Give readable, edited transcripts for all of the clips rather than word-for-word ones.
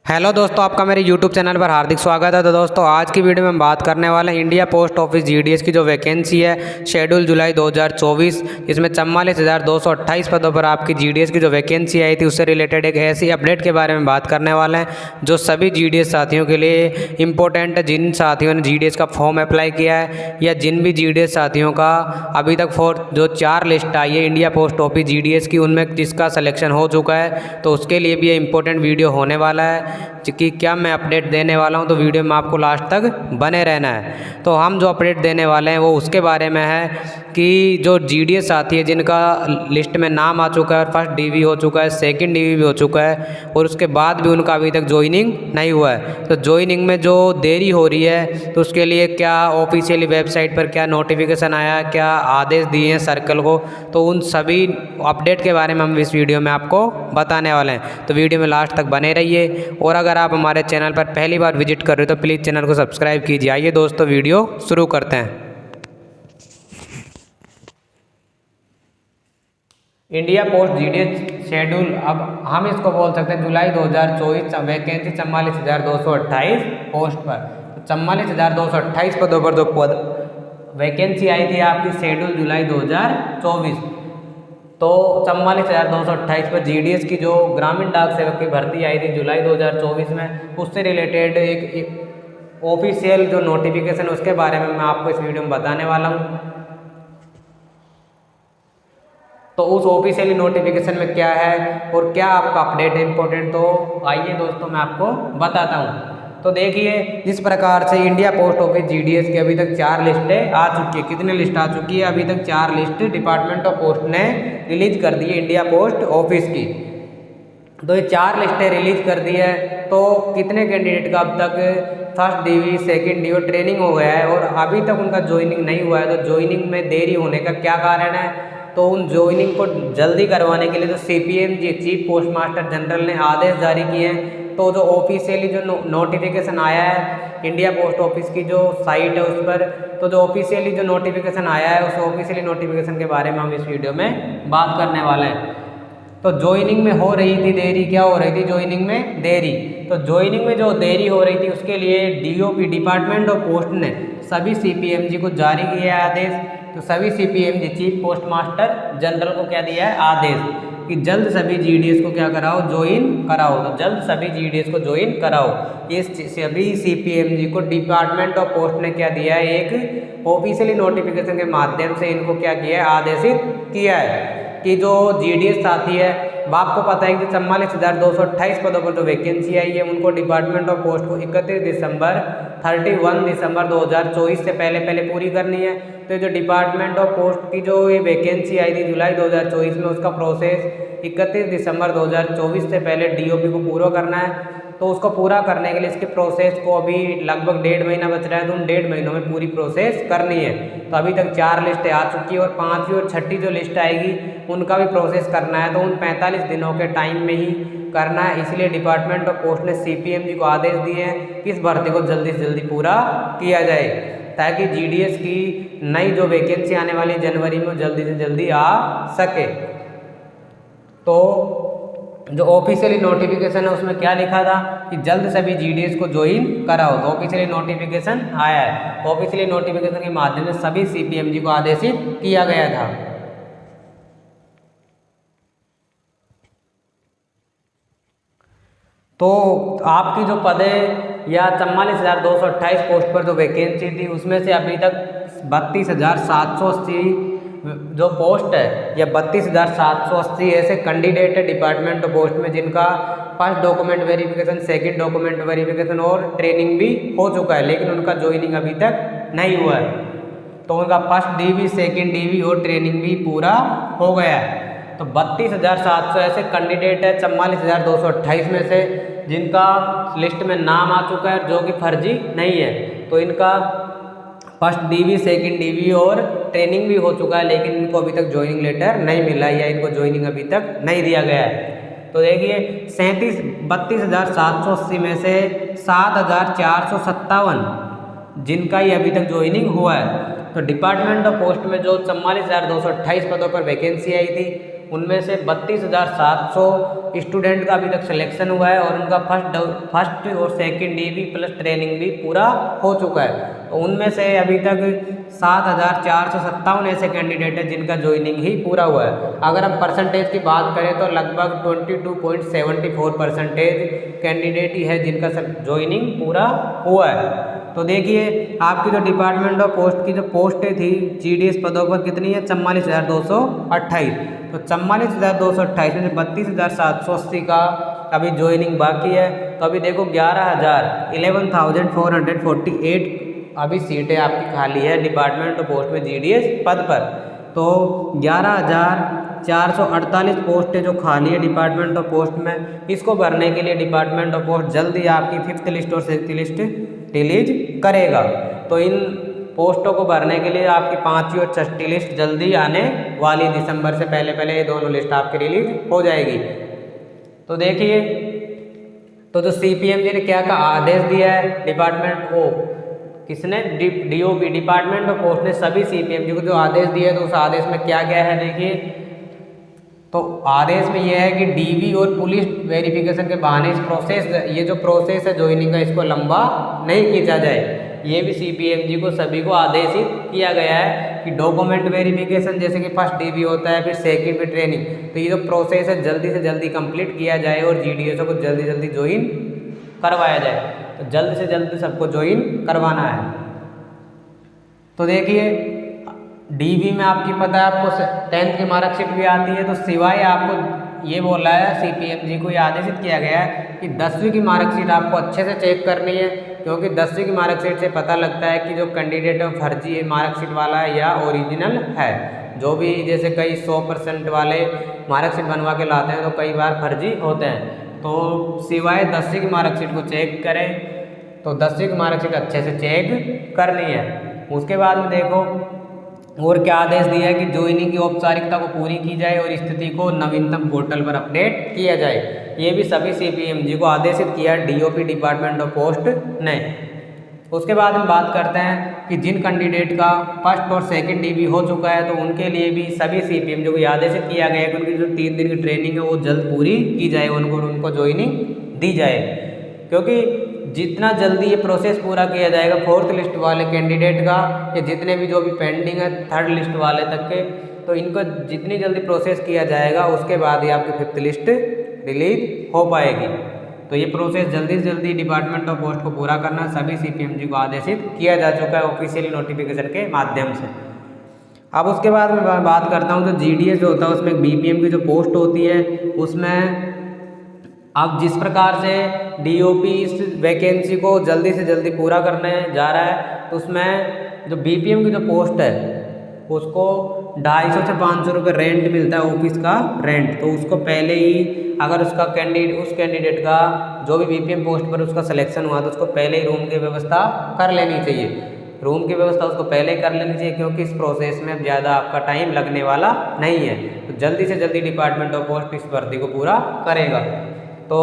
Hello दोस्तों, आपका मेरे YouTube चैनल पर हार्दिक स्वागत है। तो दोस्तों, आज की वीडियो में हम बात करने वाले हैं इंडिया पोस्ट ऑफिस जीडीएस की जो वैकेंसी है शेड्यूल जुलाई 2024, इसमें 44,228 पदों पर आपकी जीडीएस की जो वैकेंसी आई थी उससे रिलेटेड एक ऐसी अपडेट के बारे में बात करने वाले हैं जो सभी जीडीएस साथियों के लिए इम्पोर्टेंट है। जिन साथियों ने जीडीएस का फॉर्म अप्लाई किया है या जिन भी जीडीएस साथियों का अभी तक जो 4 लिस्ट आई है इंडिया पोस्ट ऑफिस जीडीएस की, उनमें जिसका सिलेक्शन हो चुका है, तो उसके लिए भी ये इंपॉर्टेंट वीडियो होने वाला है कि क्या मैं अपडेट देने वाला हूं। तो वीडियो में आपको लास्ट तक बने रहना है। तो हम जो अपडेट देने वाले हैं वो उसके बारे में है कि जो जीडीएस साथी है जिनका लिस्ट में नाम आ चुका है और फर्स्ट डीवी हो चुका है, सेकंड डीवी भी हो चुका है और उसके बाद भी उनका अभी तक ज्वाइनिंग नहीं हुआ है, तो ज्वाइनिंग में जो देरी हो रही है तो उसके लिए क्या ऑफिशियली वेबसाइट पर क्या नोटिफिकेशन आया, क्या आदेश दिए हैं सर्कल को, तो उन सभी अपडेट के बारे में हम इस वीडियो में आपको बताने वाले हैं। तो वीडियो में लास्ट तक बने रहिए और अगर आप हमारे चैनल पर पहली बार विजिट कर रहे हो तो प्लीज़ चैनल को सब्सक्राइब कीजिए। आइए दोस्तों, वीडियो शुरू करते हैं। इंडिया पोस्ट जीडीएस शेड्यूल, अब हम इसको बोल सकते हैं जुलाई 2024, वैकेंसी 44,228 पोस्ट पर। तो 44,228 पदों पर जो पद वैकेंसी आई थी आपकी शेड्यूल जुलाई 2024, तो 44,228 पर जीडीएस की जो ग्रामीण डाक सेवक की भर्ती आई थी जुलाई 2024 में, उससे रिलेटेड एक ऑफिशियल जो नोटिफिकेशन उसके बारे में मैं आपको इस वीडियो में बताने वाला हूँ। तो उस ऑफिशियली नोटिफिकेशन में क्या है और क्या आपका अपडेट है इम्पोर्टेंट, तो आइए दोस्तों मैं आपको बताता हूँ। तो देखिए, जिस प्रकार से इंडिया पोस्ट ऑफिस जीडीएस की अभी तक 4 लिस्टें आ चुकी है। कितने लिस्ट आ चुकी है? अभी तक 4 लिस्ट डिपार्टमेंट ऑफ पोस्ट ने रिलीज कर दी है इंडिया पोस्ट ऑफिस की। तो ये 4 लिस्टें रिलीज कर दी है, तो कितने कैंडिडेट का अब तक first DV, second DV training हो गया है और अभी तक उनका ज्वाइनिंग नहीं हुआ है। तो ज्वाइनिंग में देरी होने का क्या कारण है? तो उन ज्वाइनिंग को जल्दी करवाने के लिए तो सीपीएमजी चीफ पोस्टमास्टर जनरल ने आदेश जारी किए हैं। तो जो ऑफिशियली जो नोटिफिकेशन आया है इंडिया पोस्ट ऑफिस की जो साइट है उस पर, तो जो ऑफिशियली जो नोटिफिकेशन आया है उस ऑफिशियली नोटिफिकेशन के बारे में हम इस वीडियो में बात करने वाले हैं। तो ज्वाइनिंग में हो रही थी देरी, क्या हो रही थी ज्वाइनिंग में देरी? तो ज्वाइनिंग में जो देरी हो रही थी उसके लिए डीओपी डिपार्टमेंट ऑफ पोस्ट ने सभी सीपीएमजी को जारी किया है आदेश। तो सभी सीपीएमजी चीफ पोस्टमास्टर जनरल को क्या दिया है? आदेश कि जल्द सभी जीडीएस को क्या कराओ? ज्वाइन कराओ। तो जल्द सभी जीडीएस को ज्वाइन कराओ। इस सभी सीपीएमजी को डिपार्टमेंट ऑफ पोस्ट ने क्या दिया है? एक ऑफिशियली नोटिफिकेशन के माध्यम से इनको क्या किया है? आदेशित किया है कि जो जीडीएस साथी है, आपको पता है कि 44,228 पदों पर जो वैकेंसी आई है उनको डिपार्टमेंट ऑफ पोस्ट को 31 दिसंबर 2024 से पहले पूरी करनी है। तो जो डिपार्टमेंट ऑफ पोस्ट की जो ये वैकेंसी आई थी जुलाई 2024 में, उसका प्रोसेस 31 दिसंबर 2024 से पहले डीओपी को पूरा करना है। तो उसको पूरा करने के लिए इसके प्रोसेस को अभी लगभग 1.5 महीना बच रहा है, तो उन 1.5 महीनों में पूरी प्रोसेस करनी है। तो अभी तक 4 लिस्टें आ चुकी है और 5वीं और 6ठी जो लिस्ट आएगी उनका भी प्रोसेस करना है। तो उन 45 दिनों के टाइम में ही करना है। इसलिए डिपार्टमेंट ऑफ पोस्ट ने सीपीएमजी को आदेश दिए हैं कि इस भर्ती को जल्दी से जल्दी पूरा किया जाए ताकि जीडीएस की नई जो वैकेंसी आने वाली जनवरी में जल्दी से जल्दी आ सके। तो जो ऑफिशियली नोटिफिकेशन है उसमें क्या लिखा था कि जल्द सभी जीडीएस को ज्वाइन कराओ। तो ऑफिशियली नोटिफिकेशन आया है। ऑफिशियली नोटिफिकेशन के माध्यम से सभी सीपीएमजी को आदेशित किया गया था। तो आपकी जो पद है या 44,228 पोस्ट पर जो वैकेंसी थी उसमें से अभी तक 32,780 जो पोस्ट है या 32,780 ऐसे कैंडिडेट है डिपार्टमेंट ऑफ पोस्ट में जिनका first document verification, second document verification और ट्रेनिंग भी हो चुका है, लेकिन उनका ज्वाइनिंग अभी तक नहीं हुआ है। तो उनका फर्स्ट डीवी, सेकंड डीवी और ट्रेनिंग भी पूरा हो गया है। तो 32,700 ऐसे कैंडिडेट है 44,228 में से जिनका लिस्ट में नाम आ चुका है जो कि फर्जी नहीं है। तो इनका फर्स्ट डीवी, सेकंड डीवी और ट्रेनिंग भी हो चुका है, लेकिन इनको अभी तक ज्वाइनिंग लेटर नहीं मिला है या इनको ज्वाइनिंग अभी तक नहीं दिया गया है। तो देखिए 32,780 में से 7,457 जिनका ही अभी तक ज्वाइनिंग हुआ है। तो डिपार्टमेंट ऑफ पोस्ट में जो 44,228 पदों पर वैकेंसी आई थी उनमें से 32,700 स्टूडेंट का अभी तक सिलेक्शन हुआ है और उनका फर्स्ट और सेकंड डीवी प्लस ट्रेनिंग भी पूरा हो चुका है। तो उनमें से अभी तक 7,457 ऐसे कैंडिडेट हैं जिनका ज्वाइनिंग ही पूरा हुआ है। अगर हम परसेंटेज की बात करें तो लगभग 22.74% कैंडिडेट ही है जिनका ज्वाइनिंग पूरा हुआ है। तो देखिए आपकी जो डिपार्टमेंट ऑफ पोस्ट की जो पोस्टें थी GDS पदों पर कितनी है, 44,228। तो 44,228 में 32,780 का अभी ज्वाइनिंग बाकी है। तो अभी देखो 11,448 अभी सीटें आपकी खाली है डिपार्टमेंट ऑफ पोस्ट में GDS पद पर। तो 11,448 पोस्टें जो खाली है डिपार्टमेंट ऑफ पोस्ट में, इसको भरने के लिए डिपार्टमेंट ऑफ पोस्ट जल्दी आपकी 5th लिस्ट और 6th लिस्ट रिलीज करेगा। तो इन पोस्टों को भरने के लिए आपकी 5वीं और 6ठी लिस्ट जल्दी आने वाली, दिसंबर से पहले पहले ये दोनों लिस्ट आपकी रिलीज हो जाएगी। तो देखिए तो जो CPM जी ने क्या का आदेश दिया है डिपार्टमेंट को, किसने, DOP डिपार्टमेंट ऑफ पोस्ट ने सभी CPM जी को जो आदेश दिया है, तो उस आदेश में क्या क्या है देखिए। तो आदेश में यह है कि DV और पुलिस वेरिफिकेशन के बहाने इस प्रोसेस, ये जो प्रोसेस है ज्वाइनिंग का, इसको लंबा नहीं खींचा जाए। ये भी CPM जी को सभी को आदेशित किया गया है कि डॉक्यूमेंट वेरिफिकेशन जैसे कि फर्स्ट DV होता है, फिर सेकंड में ट्रेनिंग, तो ये जो प्रोसेस है जल्दी से जल्दी कंप्लीट किया जाए और GDS को जल्दी जल्दी ज्वाइन करवाया जाए। तो जल्द से जल्द सबको ज्वाइन करवाना है। तो देखिए DV में आपकी पता है आपको 10th की मार्कशीट भी आती है। तो सिवाय आपको ये बोला है CPM जी को ये आदेशित किया गया है कि 10वीं की मार्कशीट आपको अच्छे से चेक करनी है, क्योंकि 10वीं की मार्कशीट से पता लगता है कि जो कैंडिडेट है फर्जी मार्कशीट वाला है या ओरिजिनल है। जो भी जैसे कई 100% वाले मार्कशीट बनवा के लाते हैं तो कई बार फर्जी होते हैं। तो सिवाय 10वीं की मार्कशीट को चेक करें, तो 10वीं की मार्कशीट अच्छे से चेक करनी है। उसके बाद में देखो और क्या आदेश दिया है कि ज्वाइनिंग की औपचारिकता को पूरी की जाए और स्थिति को नवीनतम पोर्टल पर अपडेट किया जाए। ये भी सभी CPM जी को आदेशित किया है DOP डिपार्टमेंट ऑफ पोस्ट ने। उसके बाद हम बात करते हैं कि जिन कैंडिडेट का फर्स्ट और सेकंड DV हो चुका है, तो उनके लिए भी सभी CPM जी को आदेशित किया गया है कि उनकी जो 3 दिन की ट्रेनिंग है वो जल्द पूरी की जाए, उनको ज्वाइनिंग दी जाए। क्योंकि जितना जल्दी ये प्रोसेस पूरा किया जाएगा 4th लिस्ट वाले कैंडिडेट का, या जितने भी जो भी पेंडिंग है 3rd लिस्ट वाले तक के, तो इनको जितनी जल्दी प्रोसेस किया जाएगा उसके बाद ही आपकी 5th लिस्ट रिलीज हो पाएगी। तो ये प्रोसेस जल्दी से जल्दी डिपार्टमेंट ऑफ पोस्ट को पूरा करना सभी CPM जी को आदेशित किया जा चुका है ऑफिशियली नोटिफिकेशन के माध्यम से। अब उसके बाद मैं बात करता हूँ तो GDS जो होता है उसमें BPM की जो पोस्ट होती है उसमें अब जिस प्रकार से DOP इस वैकेंसी को जल्दी से जल्दी पूरा करने जा रहा है, तो उसमें जो BPM की जो पोस्ट है उसको 250 से 500 रुपये रेंट मिलता है, ऑफिस का रेंट। तो उसको पहले ही अगर उसका कैंडिडेट का जो भी BPM पोस्ट पर उसका सिलेक्शन हुआ तो उसको पहले ही रूम की व्यवस्था कर लेनी चाहिए। रूम की व्यवस्था उसको पहले ही कर लेनी चाहिए, क्योंकि इस प्रोसेस में ज़्यादा आपका टाइम लगने वाला नहीं है। तो जल्दी से जल्दी डिपार्टमेंट ऑफ पोस्ट इस भर्ती को पूरा करेगा। तो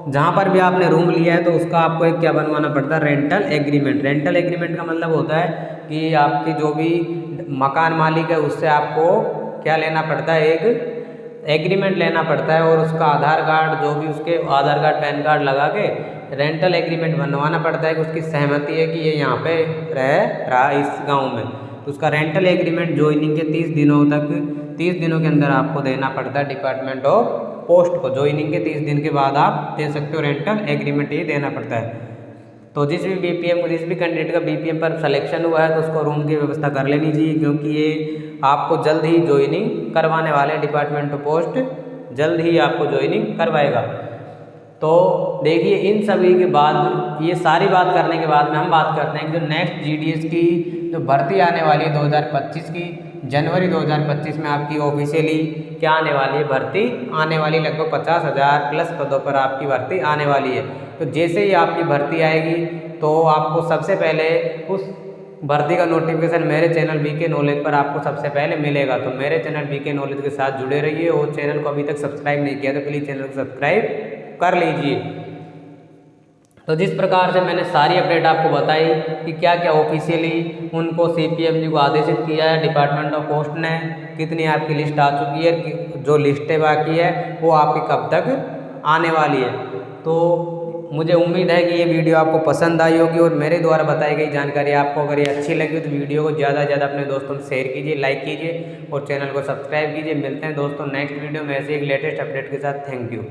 जहाँ पर भी आपने रूम लिया है तो उसका आपको एक क्या बनवाना पड़ता है, रेंटल एग्रीमेंट। रेंटल एग्रीमेंट का मतलब होता है कि आपकी जो भी मकान मालिक है उससे आपको क्या लेना पड़ता है, एक एग्रीमेंट लेना पड़ता है, और उसका आधार कार्ड, जो भी उसके आधार कार्ड पैन कार्ड लगा के रेंटल एग्रीमेंट बनवाना पड़ता है कि उसकी सहमति है कि ये यहाँ पे रह रहा इस गाँव में। तो उसका रेंटल एग्रीमेंट ज्वाइनिंग के 30 दिनों के अंदर आपको देना पड़ता है डिपार्टमेंट ऑफ पोस्ट को। ज्वाइनिंग के 30 दिन के बाद आप दे सकते हो रेंटल एग्रीमेंट, ये देना पड़ता है। तो जिस भी कैंडिडेट का BPM पर सिलेक्शन हुआ है तो उसको रूम की व्यवस्था कर लेनी चाहिए, क्योंकि ये आपको जल्द ही ज्वाइनिंग करवाने वाले डिपार्टमेंट ऑफ पोस्ट जल्द ही आपको ज्वाइनिंग करवाएगा। तो देखिए इन सभी के बाद, ये सारी बात करने के बाद में हम बात करते हैं कि जो नेक्स्ट GDS की जो भर्ती आने वाली है 2025 की, जनवरी 2025 में आपकी ऑफिशियली क्या आने वाली है, भर्ती आने वाली, लगभग 50,000 प्लस पदों पर आपकी भर्ती आने वाली है। तो जैसे ही आपकी भर्ती आएगी तो आपको सबसे पहले उस भर्ती का नोटिफिकेशन मेरे चैनल BK नॉलेज पर आपको सबसे पहले मिलेगा। तो मेरे चैनल BK नॉलेज के साथ जुड़े रहिए, और चैनल को अभी तक सब्सक्राइब नहीं किया तो प्लीज़ चैनल को सब्सक्राइब कर लीजिए। तो तो जिस प्रकार से मैंने सारी अपडेट आपको बताई कि क्या क्या ऑफिशियली उनको CPMG को आदेशित किया है डिपार्टमेंट ऑफ पोस्ट ने, कितनी आपकी लिस्ट आ चुकी है, जो लिस्टें बाकी है वो आपकी कब तक आने वाली है। तो मुझे उम्मीद है कि ये वीडियो आपको पसंद आई होगी और मेरे द्वारा बताई गई जानकारी आपको अगर ये अच्छी लगी तो वीडियो को ज़्यादा से ज़्यादा अपने दोस्तों में शेयर कीजिए, लाइक कीजिए और चैनल को सब्सक्राइब कीजिए। मिलते हैं दोस्तों नेक्स्ट वीडियो में ऐसे एक लेटेस्ट अपडेट के साथ। Thank you.